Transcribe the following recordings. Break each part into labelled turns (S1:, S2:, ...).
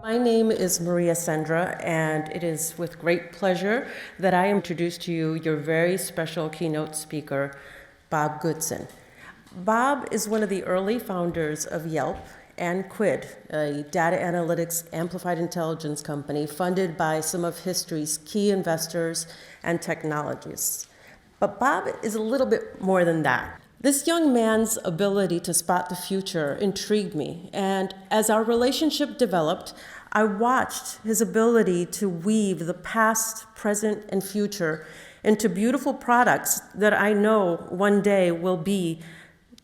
S1: My name is Maria Sendra, and it is with great pleasure that I introduce to you your very special keynote speaker, Bob Goodson. Bob is one of the early founders of Yelp and Quid, a data analytics amplified intelligence company funded by some of history's key investors and technologists. But Bob is a little bit more than that. This young man's ability to spot the future intrigued me, and as our relationship developed, I watched his ability to weave the past, present, and future into beautiful products that I know one day will be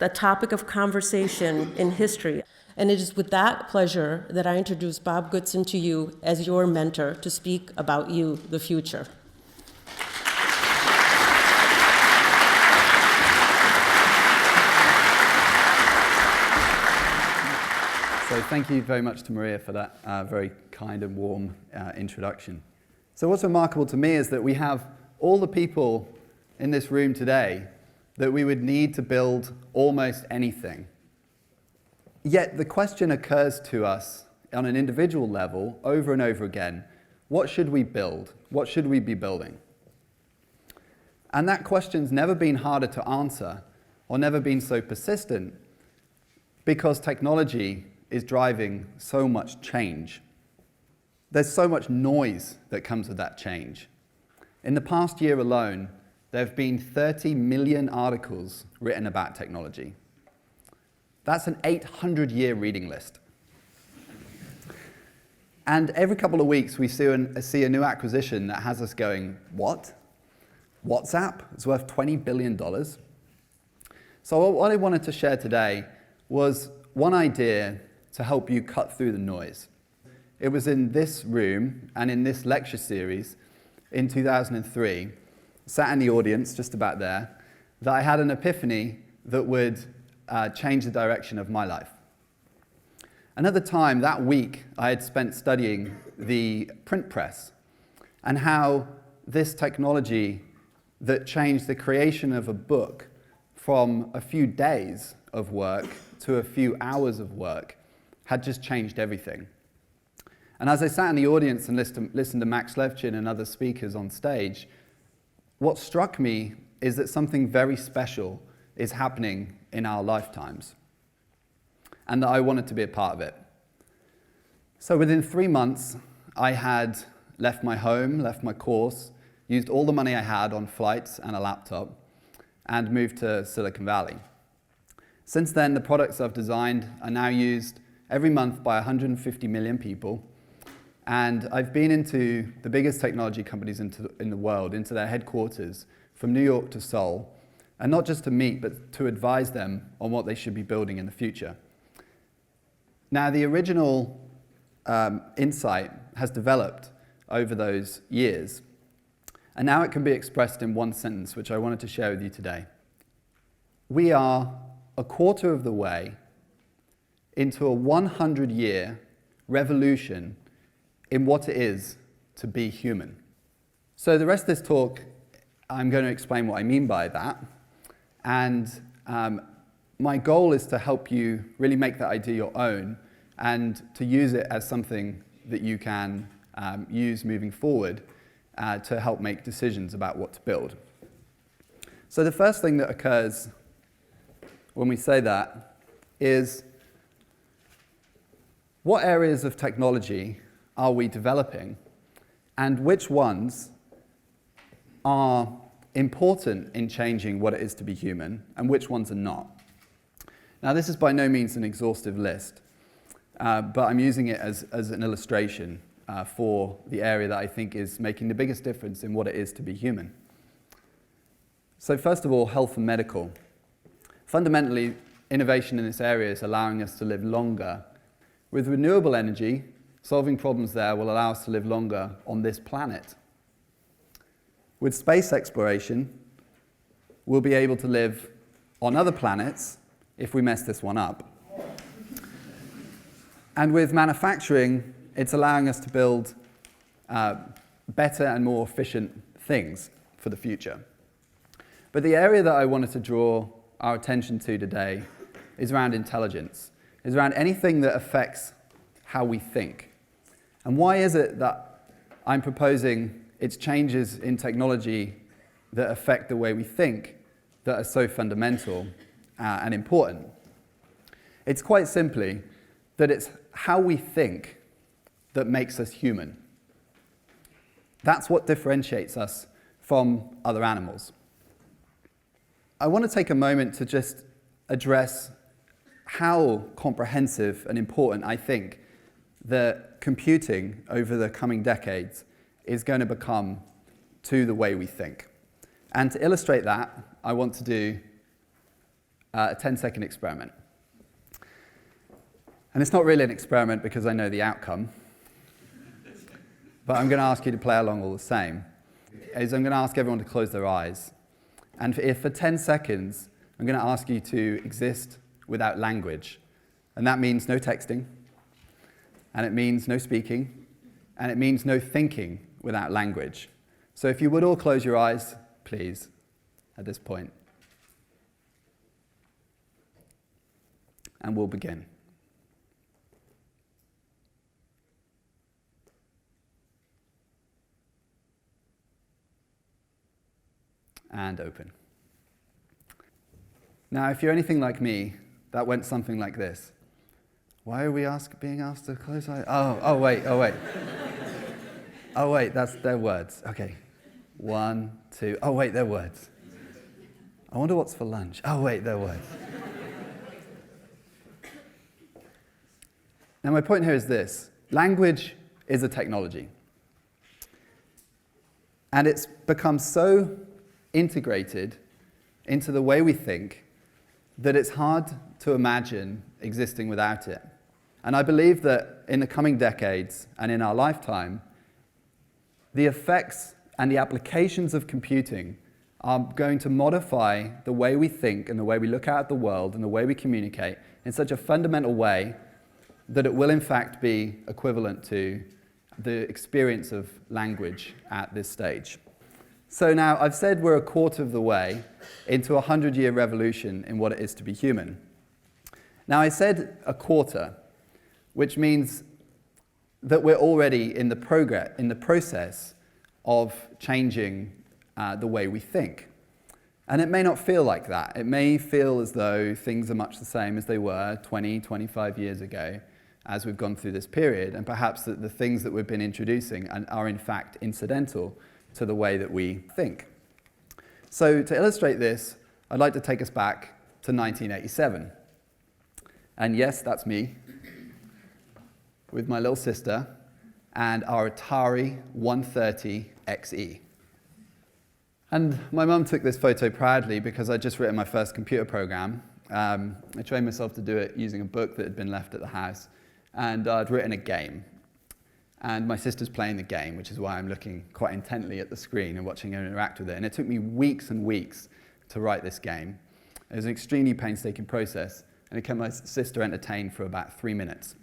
S1: the topic of conversation in history. And it is with that pleasure that I introduce Bob Goodson to you as your mentor to speak about you, the future.
S2: So thank you very much to Maria for that very kind and warm introduction. So what's remarkable to me is that we have all the people in this room today that we would need to build almost anything. Yet the question occurs to us on an individual level over and over again, what should we build? What should we be building? And that question's never been harder to answer or never been so persistent because technology is driving so much change. There's so much noise that comes with that change. In the past year alone, there have been 30 million articles written about technology. That's an 800-year reading list. And every couple of weeks, we see a new acquisition that has us going, what? WhatsApp is worth $20 billion? So what I wanted to share today was one idea to help you cut through the noise. It was in this room and in this lecture series in 2003, sat in the audience just about there, that I had an epiphany that would change the direction of my life. And at the time, that week, I had spent studying the print press and how this technology that changed the creation of a book from a few days of work to a few hours of work had just changed everything. And as I sat in the audience and listened to Max Levchin and other speakers on stage, what struck me is that something very special is happening in our lifetimes, and that I wanted to be a part of it. So within 3 months, I had left my home, left my course, used all the money I had on flights and a laptop, and moved to Silicon Valley. Since then, the products I've designed are now used every month by 150 million people. And I've been into the biggest technology companies in the world, into their headquarters, from New York to Seoul, and not just to meet, but to advise them on what they should be building in the future. Now, the original insight has developed over those years, and now it can be expressed in one sentence, which I wanted to share with you today. We are a quarter of the way into a 100-year revolution in what it is to be human. So the rest of this talk, I'm going to explain what I mean by that. And my goal is to help you really make that idea your own and to use it as something that you can use moving forward to help make decisions about what to build. So the first thing that occurs when we say that is, what areas of technology are we developing, and which ones are important in changing what it is to be human, and which ones are not? Now, this is by no means an exhaustive list, but I'm using it as an illustration for the area that I think is making the biggest difference in what it is to be human. So first of all, health and medical. Fundamentally, innovation in this area is allowing us to live longer. With renewable energy, solving problems there will allow us to live longer on this planet. With space exploration, we'll be able to live on other planets if we mess this one up. And with manufacturing, it's allowing us to build better and more efficient things for the future. But the area that I wanted to draw our attention to today is around intelligence. is around anything that affects how we think. And why is it that I'm proposing it's changes in technology that affect the way we think that are so fundamental and important? It's quite simply that it's how we think that makes us human. That's what differentiates us from other animals. I want to take a moment to just address how comprehensive and important I think that computing over the coming decades is going to become to the way we think. And to illustrate that, I want to do a 10-second experiment. And it's not really an experiment because I know the outcome, but I'm going to ask you to play along all the same. I'm going to ask everyone to close their eyes. And if for 10 seconds, I'm going to ask you to exist without language. And that means no texting, and it means no speaking, and it means no thinking without language. So if you would all close your eyes, please, at this point. And we'll begin. And open. Now, if you're anything like me, that went something like this. Why are we being asked to close our eyes? Oh, wait. Oh, wait, that's their words. Okay. 1, 2. Oh, wait, they're words. I wonder what's for lunch. Oh, wait, they're words. Now, my point here is this. Language is a technology. And it's become so integrated into the way we think that it's hard to imagine existing without it. And I believe that in the coming decades and in our lifetime, the effects and the applications of computing are going to modify the way we think and the way we look out at the world and the way we communicate in such a fundamental way that it will in fact be equivalent to the experience of language at this stage. So now, I've said we're a quarter of the way into a 100-year revolution in what it is to be human. Now, I said a quarter, which means that we're already in the process of changing the way we think. And it may not feel like that. It may feel as though things are much the same as they were 20, 25 years ago as we've gone through this period, and perhaps that the things that we've been introducing are in fact incidental to the way that we think. So to illustrate this, I'd like to take us back to 1987. And yes, that's me, with my little sister and our Atari 130 XE. And my mum took this photo proudly because I'd just written my first computer program. I trained myself to do it using a book that had been left at the house, and I'd written a game. And my sister's playing the game, which is why I'm looking quite intently at the screen and watching her interact with it. And it took me weeks and weeks to write this game. It was an extremely painstaking process, and it kept my sister entertained for about 3 minutes.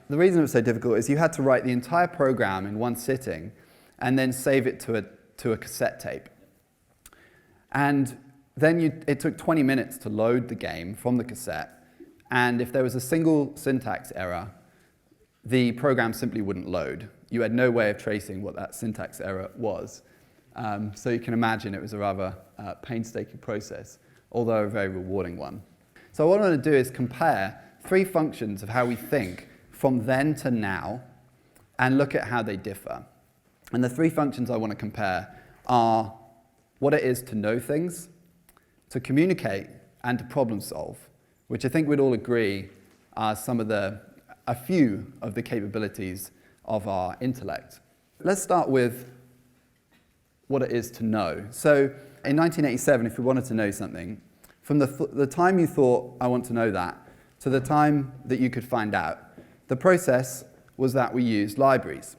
S2: The reason it was so difficult is you had to write the entire program in one sitting and then save it to a cassette tape. And then it took 20 minutes to load the game from the cassette. And if there was a single syntax error, the program simply wouldn't load. You had no way of tracing what that syntax error was. So you can imagine it was a rather painstaking process, although a very rewarding one. So what I want to do is compare 3 functions of how we think from then to now and look at how they differ. And the 3 functions I want to compare are what it is to know things, to communicate, and to problem solve, which I think we'd all agree are a few of the capabilities of our intellect. Let's start with what it is to know. So in 1987, if we wanted to know something, from the time you thought, I want to know that, to the time that you could find out, the process was that we used libraries.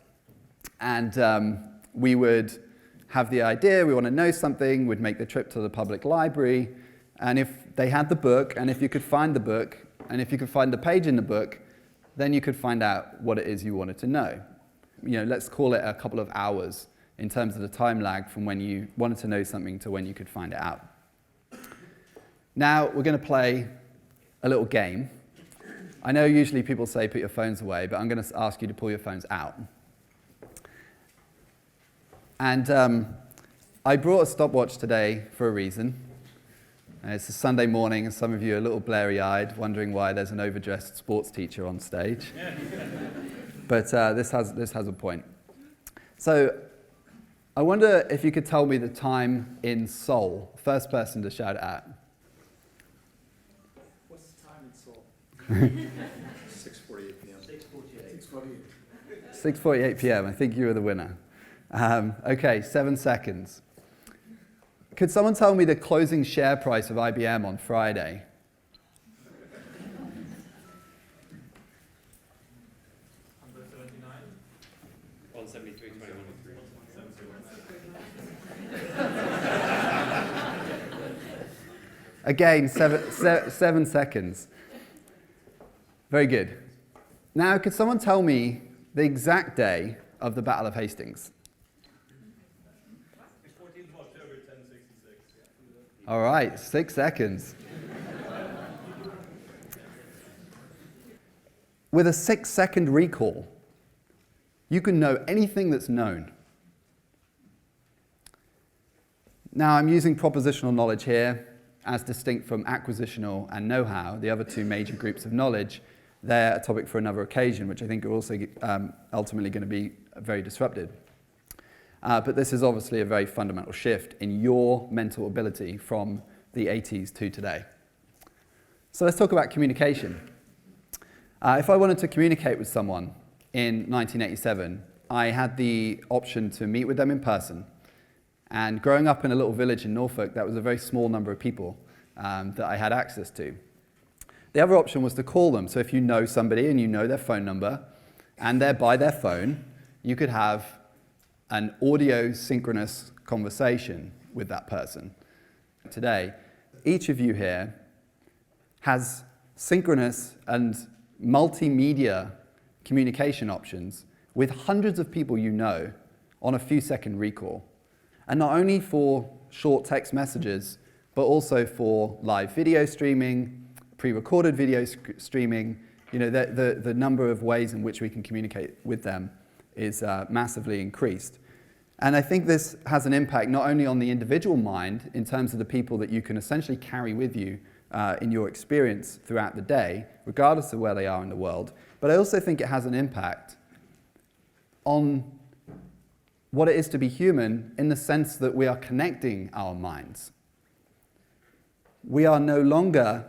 S2: And we would have the idea, we want to know something, we'd make the trip to the public library, and if they had the book, and if you could find the book, and if you could find the page in the book, then you could find out what it is you wanted to know. Let's call it a couple of hours in terms of the time lag from when you wanted to know something to when you could find it out. Now we're going to play a little game. I know usually people say put your phones away, but I'm going to ask you to pull your phones out. And I brought a stopwatch today for a reason. It's a Sunday morning, and some of you are a little blary-eyed, wondering why there's an overdressed sports teacher on stage. But this has a point. So I wonder if you could tell me the time in Seoul. First person to shout it out.
S3: What's the time in Seoul? 6:48 p.m. 6:48.
S2: 6:48 p.m. I think you were the winner. Okay, 7 seconds. Could someone tell me the closing share price of IBM on Friday? Again, 7 seconds. Very good. Now, could someone tell me the exact day of the Battle of Hastings?
S3: 14th of October, 1066.
S2: All right, 6 seconds. With a 6-second recall, you can know anything that's known. Now, I'm using propositional knowledge here, as distinct from acquisitional and know-how, the other two major groups of knowledge. They're a topic for another occasion, which I think are also ultimately going to be very disrupted. But this is obviously a very fundamental shift in your mental ability from the 80s to today. So let's talk about communication. If I wanted to communicate with someone in 1987, I had the option to meet with them in person. And growing up in a little village in Norfolk, that was a very small number of people that I had access to. The other option was to call them. So if you know somebody and you know their phone number, and they're by their phone, you could have an audio synchronous conversation with that person. Today, each of you here has synchronous and multimedia communication options with hundreds of people you know on a few-second recall. And not only for short text messages, but also for live video streaming, pre-recorded video streaming. You know, the number of ways in which we can communicate with them is massively increased. And I think this has an impact not only on the individual mind in terms of the people that you can essentially carry with you in your experience throughout the day, regardless of where they are in the world, but I also think it has an impact on what it is to be human in the sense that we are connecting our minds. We are no longer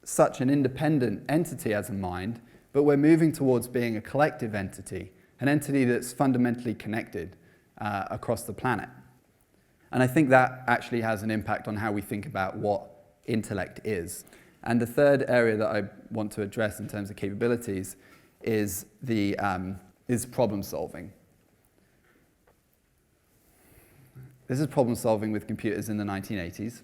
S2: such an independent entity as a mind, but we're moving towards being a collective entity, an entity that's fundamentally connected across the planet. And I think that actually has an impact on how we think about what intellect is. And the third area that I want to address in terms of capabilities is problem solving. This is problem solving with computers in the 1980s.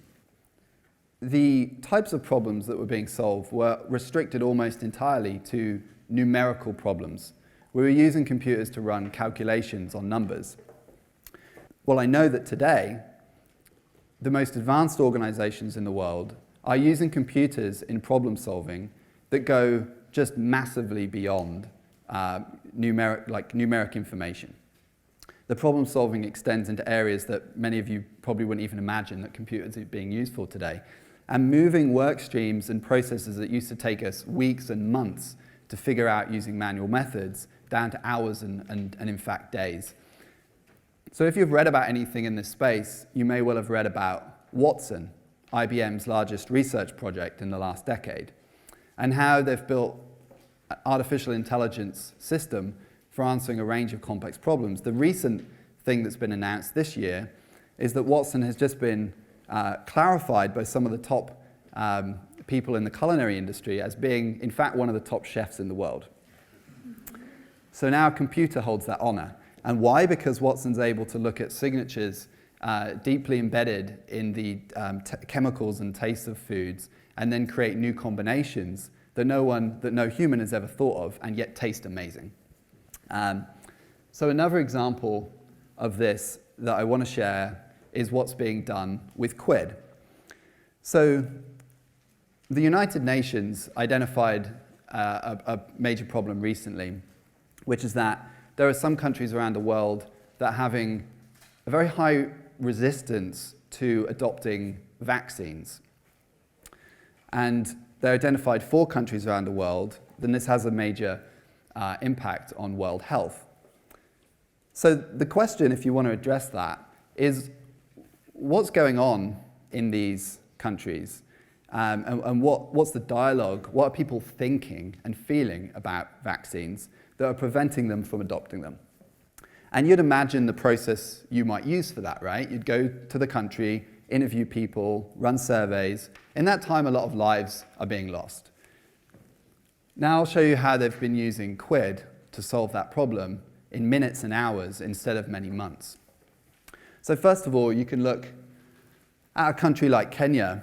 S2: The types of problems that were being solved were restricted almost entirely to numerical problems. We were using computers to run calculations on numbers. Well, I know that today, the most advanced organizations in the world are using computers in problem solving that go just massively beyond numeric information. The problem solving extends into areas that many of you probably wouldn't even imagine that computers are being used for today. And moving work streams and processes that used to take us weeks and months to figure out using manual methods down to hours and in fact days. So if you've read about anything in this space, you may well have read about Watson, IBM's largest research project in the last decade, and how they've built an artificial intelligence system for answering a range of complex problems. The recent thing that's been announced this year is that Watson has just been clarified by some of the top people in the culinary industry as being, in fact, one of the top chefs in the world. So now a computer holds that honor. And why? Because Watson's able to look at signatures deeply embedded in the chemicals and tastes of foods, and then create new combinations that no human has ever thought of, and yet taste amazing. So another example of this that I want to share is what's being done with Quid. So the United Nations identified a major problem recently, which is that there are some countries around the world that are having a very high resistance to adopting vaccines. And they identified 4 countries around the world, then this has a major impact on world health. So the question, if you want to address that, is what's going on in these countries? And what's the dialogue? What are people thinking and feeling about vaccines that are preventing them from adopting them? And you'd imagine the process you might use for that, right? You'd go to the country, interview people, run surveys. In that time, a lot of lives are being lost. Now I'll show you how they've been using Quid to solve that problem in minutes and hours instead of many months. So first of all, you can look at a country like Kenya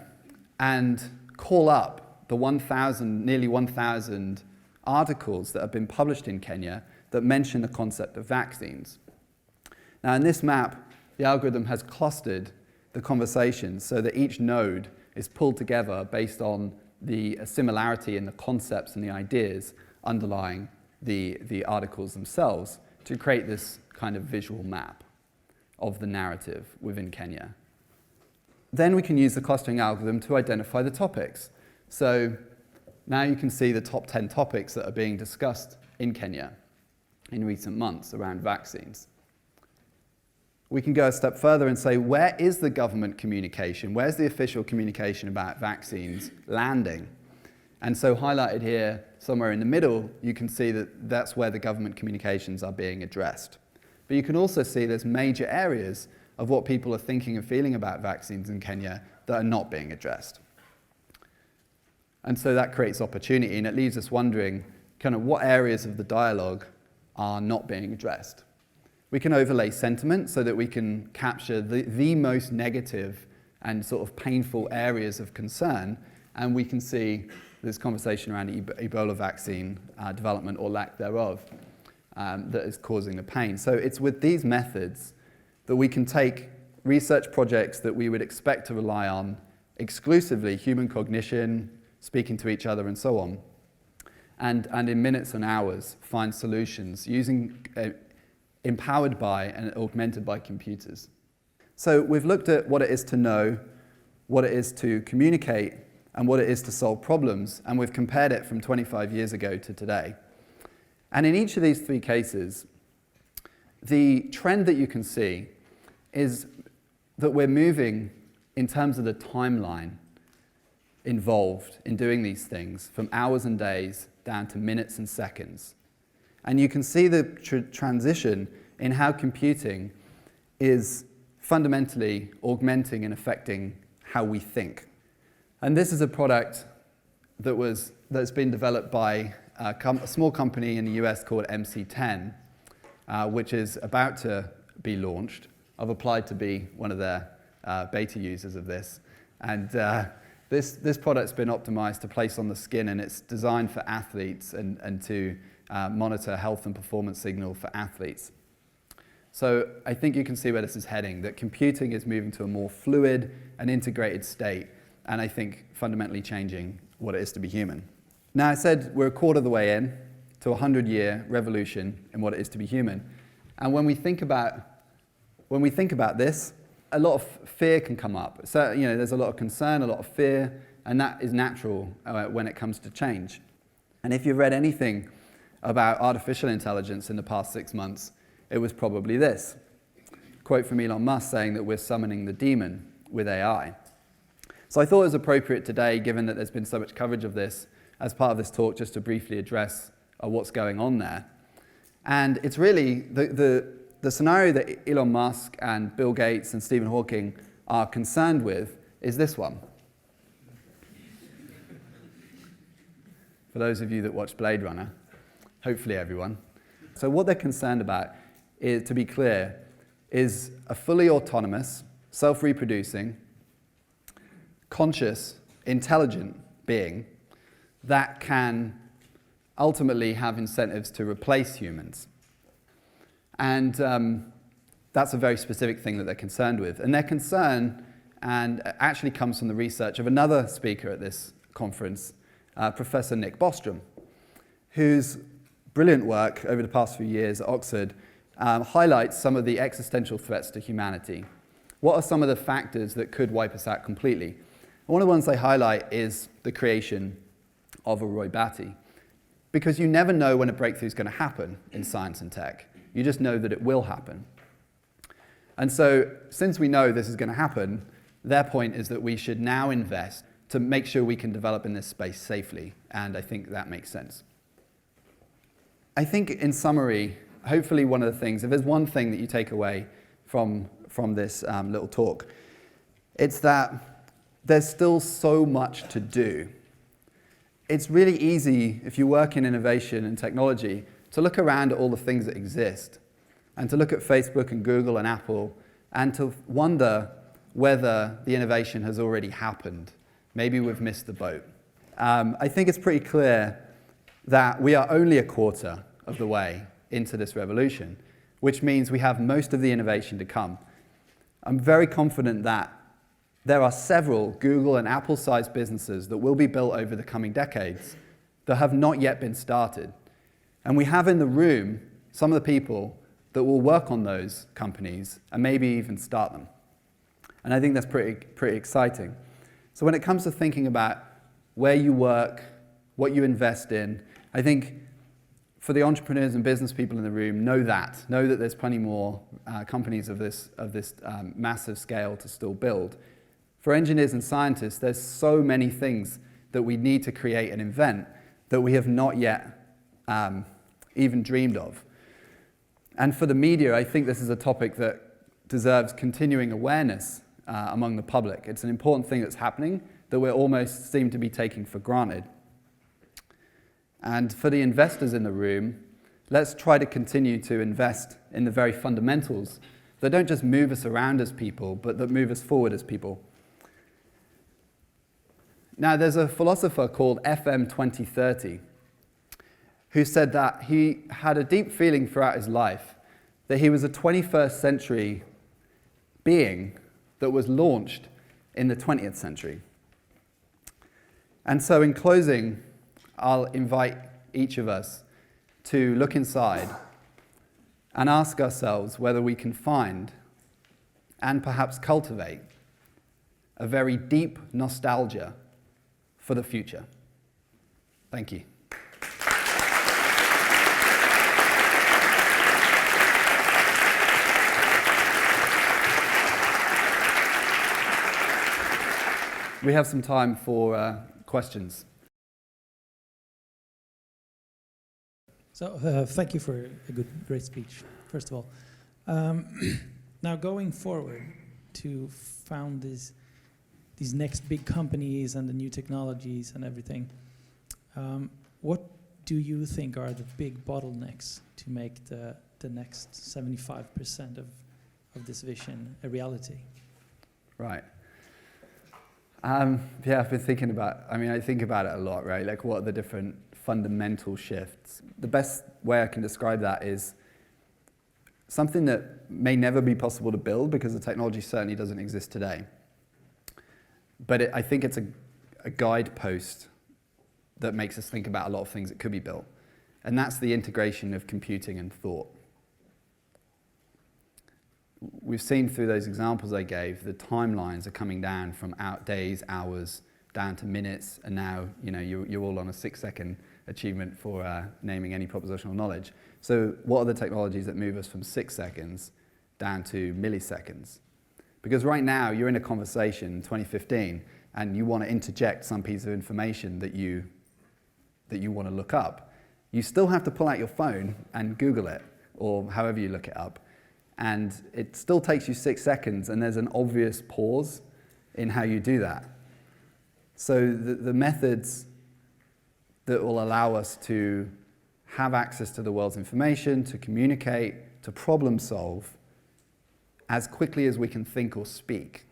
S2: and call up the nearly 1,000 articles that have been published in Kenya that mention the concept of vaccines. Now in this map, the algorithm has clustered the conversations so that each node is pulled together based on the similarity in the concepts and the ideas underlying the articles themselves to create this kind of visual map of the narrative within Kenya. Then we can use the clustering algorithm to identify the topics. So now you can see the top 10 topics that are being discussed in Kenya in recent months around vaccines. We can go a step further and say, where is the government communication? Where's the official communication about vaccines landing? And so highlighted here, somewhere in the middle, you can see that that's where the government communications are being addressed. But you can also see there's major areas of what people are thinking and feeling about vaccines in Kenya that are not being addressed. And so that creates opportunity, and it leaves us wondering kind of what areas of the dialogue are not being addressed. We can overlay sentiment so that we can capture the most negative and sort of painful areas of concern, and we can see this conversation around Ebola vaccine development or lack thereof that is causing the pain. So it's with these methods that we can take research projects that we would expect to rely on exclusively human cognition, speaking to each other and so on, and in minutes and hours find solutions using empowered by and augmented by computers. So we've looked at what it is to know, what it is to communicate, and what it is to solve problems, and we've compared it from 25 years ago to today. And in each of these 3 cases, the trend that you can see is that we're moving in terms of the timeline involved in doing these things from hours and days down to minutes and seconds. And you can see the transition in how computing is fundamentally augmenting and affecting how we think. And this is a product that's been developed by a small company in the US called MC10, which is about to be launched. I've applied to be one of their beta users of this. And this product's been optimized to place on the skin, and it's designed for athletes and to monitor health and performance signal for athletes. So I think you can see where this is heading, that computing is moving to a more fluid and integrated state, and I think fundamentally changing what it is to be human. Now, I said we're a quarter of the way in to a 100-year revolution in what it is to be human. And when we think about this, a lot of fear can come up. So, there's a lot of concern, a lot of fear, and that is natural when it comes to change. And if you've read anything about artificial intelligence in the past 6 months, it was probably this. Quote from Elon Musk saying that we're summoning the demon with AI. So I thought it was appropriate today, given that there's been so much coverage of this, as part of this talk, just to briefly address what's going on there. And it's really the scenario that Elon Musk and Bill Gates and Stephen Hawking are concerned with is this one. For those of you that watch Blade Runner, hopefully everyone. So what they're concerned about, is, to be clear, is a fully autonomous, self-reproducing, conscious, intelligent being that can ultimately have incentives to replace humans. And that's a very specific thing that they're concerned with. And their concern, and it actually comes from the research of another speaker at this conference, Professor Nick Bostrom, whose brilliant work over the past few years at Oxford highlights some of the existential threats to humanity. What are some of the factors that could wipe us out completely? And one of the ones they highlight is the creation of a Roy Batty, because you never know when a breakthrough is going to happen in science and tech. You just know that it will happen. And so, since we know this is going to happen, their point is that we should now invest to make sure we can develop in this space safely, and I think that makes sense. I think, in summary, hopefully one of the things, if there's one thing that you take away from this little talk, it's that there's still so much to do. It's really easy, if you work in innovation and technology, to look around at all the things that exist, and to look at Facebook and Google and Apple, and to wonder whether the innovation has already happened. Maybe we've missed the boat. I think it's pretty clear that we are only a quarter of the way into this revolution, which means we have most of the innovation to come. I'm very confident that there are several Google and Apple-sized businesses that will be built over the coming decades that have not yet been started. And we have in the room some of the people that will work on those companies and maybe even start them. And I think that's pretty exciting. So when it comes to thinking about where you work, what you invest in, I think for the entrepreneurs and business people in the room, know that there's plenty more companies of this massive scale to still build. For engineers and scientists, there's so many things that we need to create and invent that we have not yet even dreamed of. And for the media, I think this is a topic that deserves continuing awareness among the public. It's an important thing that's happening that we almost seem to be taking for granted. And for the investors in the room, let's try to continue to invest in the very fundamentals that don't just move us around as people, but that move us forward as people. Now, there's a philosopher called FM 2030 who said that he had a deep feeling throughout his life that he was a 21st century being that was launched in the 20th century. And so in closing, I'll invite each of us to look inside and ask ourselves whether we can find and perhaps cultivate a very deep nostalgia for the future. Thank you. We have some time for questions.
S4: So thank you for a great speech, first of all. Now going forward to found these next big companies and the new technologies and everything, what do you think are the big bottlenecks to make the next 75% of this vision a reality?
S2: Right. Yeah, I've been thinking about, I think about it a lot, right? Like, what are the different fundamental shifts? The best way I can describe that is something that may never be possible to build because the technology certainly doesn't exist today. But I think it's a guidepost that makes us think about a lot of things that could be built. And that's the integration of computing and thought. We've seen through those examples I gave, the timelines are coming down from days, hours, down to minutes, and now you're all on a 6-second achievement for naming any propositional knowledge. So what are the technologies that move us from 6 seconds down to milliseconds? Because right now you're in a conversation in 2015 and you want to interject some piece of information that you want to look up. You still have to pull out your phone and Google it, or however you look it up. And it still takes you 6 seconds, and there's an obvious pause in how you do that. So the methods that will allow us to have access to the world's information, to communicate, to problem solve as quickly as we can think or speak,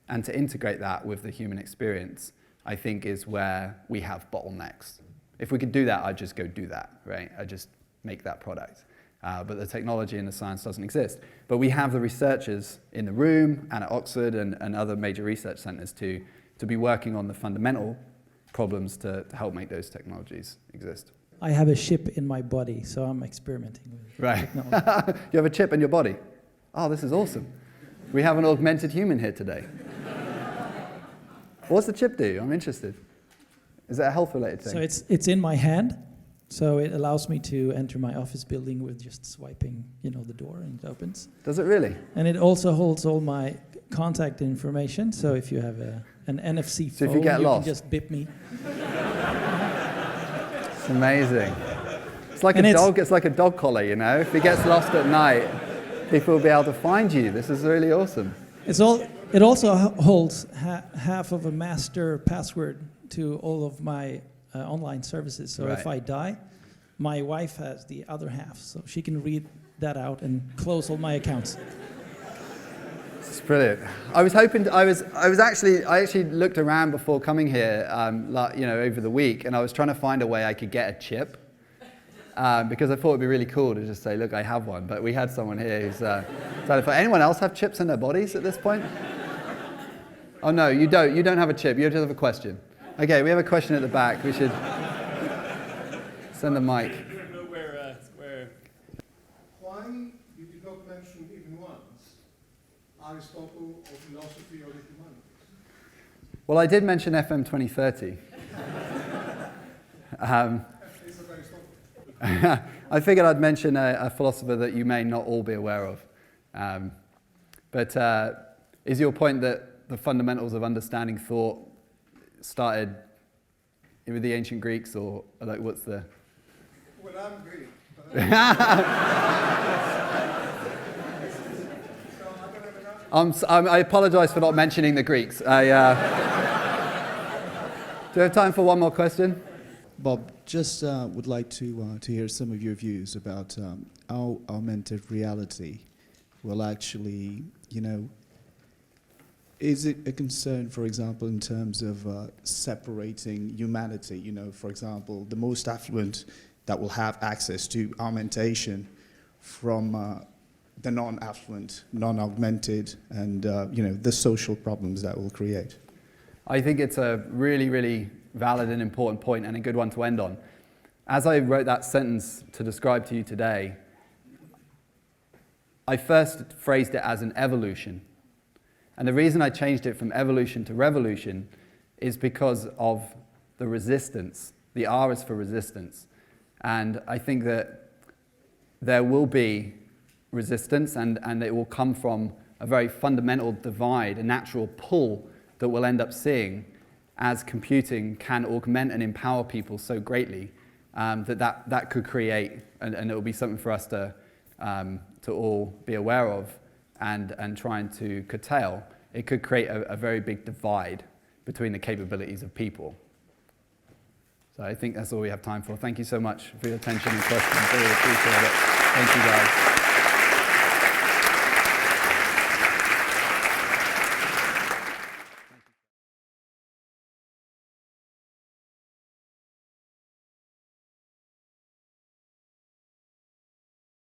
S2: and to integrate that with the human experience, I think is where we have bottlenecks. If we could do that, I'd just go do that, right? I'd just make that product. but the technology and the science doesn't exist. But we have the researchers in the room and at Oxford and other major research centres to be working on the fundamental problems to help make those technologies exist.
S4: I have a chip in my body, so I'm experimenting with
S2: Right.
S4: technology.
S2: You have a chip in your body. Oh, this is awesome. We have an augmented human here today. What's the chip do? I'm interested. Is it a health-related thing?
S4: So it's in my hand, so it allows me to enter my office building with just swiping, the door, and it opens.
S2: Does it really?
S4: And it also holds all my contact information, so if you have an NFC
S2: So
S4: phone,
S2: if you get lost,
S4: can just bip me.
S2: It's amazing. It's like
S4: And
S2: a
S4: it's-
S2: dog. It's like a dog collar, If he gets lost at night, people will be able to find you. This is really awesome.
S4: It also holds half of a master password to all of my online services. So if
S2: Right.
S4: I die, my wife has the other half, so she can read that out and close all my accounts.
S2: It's brilliant. I actually looked around before coming here, over the week, and I was trying to find a way I could get a chip. Because I thought it'd be really cool to just say, look, I have one. But we had someone here who's anyone else have chips in their bodies at this point? Oh no, you don't. You don't have a chip. You just have a question. Okay, we have a question at the back. We should send the mic.
S3: Why you did not mention even once Aristotle or philosophy or the humanities?
S2: Well, I did mention FM 2030.
S3: It's not Aristotle.
S2: I figured I'd mention a philosopher that you may not all be aware of. But is your point that the fundamentals of understanding thought started with the ancient Greeks, or like what's the...
S3: Well, I'm Greek. But so I don't have enough.
S2: I apologize for not mentioning the Greeks. Do you have time for one more question?
S5: Bob, just would like to hear some of your views about how augmented reality will actually, is it a concern, for example, in terms of separating humanity? For example, the most affluent that will have access to augmentation from the non-affluent, non-augmented, and the social problems that will create.
S2: I think it's a really, really valid and important point, and a good one to end on. As I wrote that sentence to describe to you today, I first phrased it as an evolution. And the reason I changed it from evolution to revolution is because of the resistance. The R is for resistance. And I think that there will be resistance, and it will come from a very fundamental divide, a natural pull that we'll end up seeing as computing can augment and empower people so greatly that could create, and it will be something for us to all be aware of and trying to curtail. It could create a very big divide between the capabilities of people. So I think that's all we have time for. Thank you so much for your attention and questions. Really appreciate it. Thank you, guys.